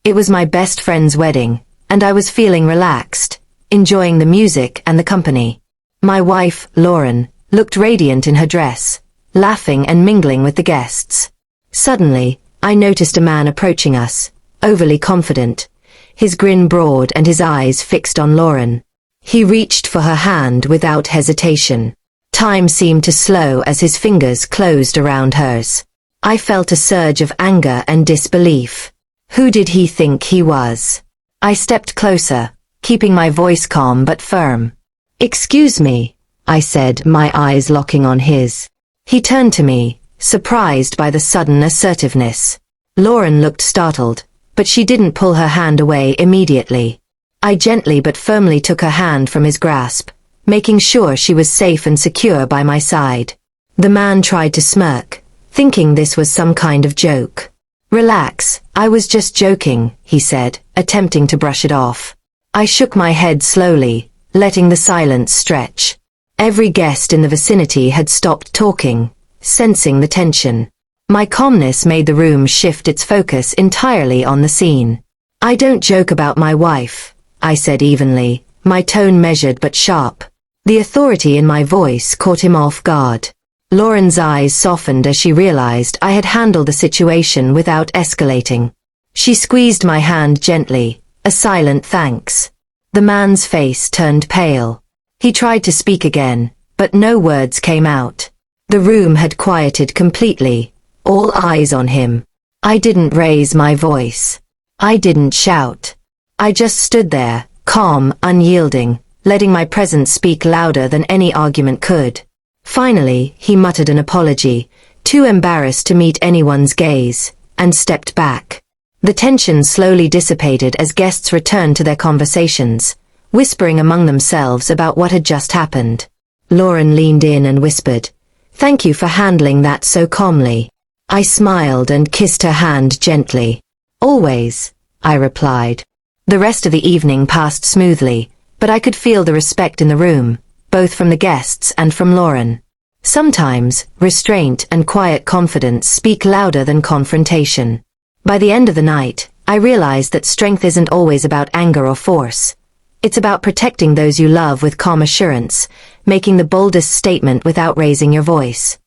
It was my best friend's wedding, and I was feeling relaxed, enjoying the music and the company. My wife, Lauren, looked radiant in her dress, laughing and mingling with the guests. Suddenly, I noticed a man approaching us, overly confident, his grin broad and his eyes fixed on Lauren. He reached for her hand without hesitation. Time seemed to slow as his fingers closed around hers. I felt a surge of anger and disbelief. Who did he think he was? I stepped closer, keeping my voice calm but firm. "Excuse me," I said, my eyes locking on his. He turned to me, surprised by the sudden assertiveness. Lauren looked startled, but she didn't pull her hand away immediately. I gently but firmly took her hand from his grasp, making sure she was safe and secure by my side. The man tried to smirk, thinking this was some kind of joke. "Relax, I was just joking," he said, attempting to brush it off. I shook my head slowly, letting the silence stretch. Every guest in the vicinity had stopped talking, sensing the tension. My calmness made the room shift its focus entirely on the scene. "I don't joke about my wife," I said evenly, my tone measured but sharp. The authority in my voice caught him off guard. Lauren's eyes softened as she realized I had handled the situation without escalating. She squeezed my hand gently, a silent thanks. The man's face turned pale. He tried to speak again, but no words came out. The room had quieted completely, all eyes on him. I didn't raise my voice. I didn't shout. I just stood there, calm, unyielding, letting my presence speak louder than any argument could. Finally, he muttered an apology, too embarrassed to meet anyone's gaze, and stepped back. The tension slowly dissipated as guests returned to their conversations, whispering among themselves about what had just happened. Lauren leaned in and whispered, "Thank you for handling that so calmly." I smiled and kissed her hand gently. "Always," I replied. The rest of the evening passed smoothly, but I could feel the respect in the room, both from the guests and from Lauren. Sometimes, restraint and quiet confidence speak louder than confrontation. By the end of the night, I realized that strength isn't always about anger or force. It's about protecting those you love with calm assurance, making the boldest statement without raising your voice.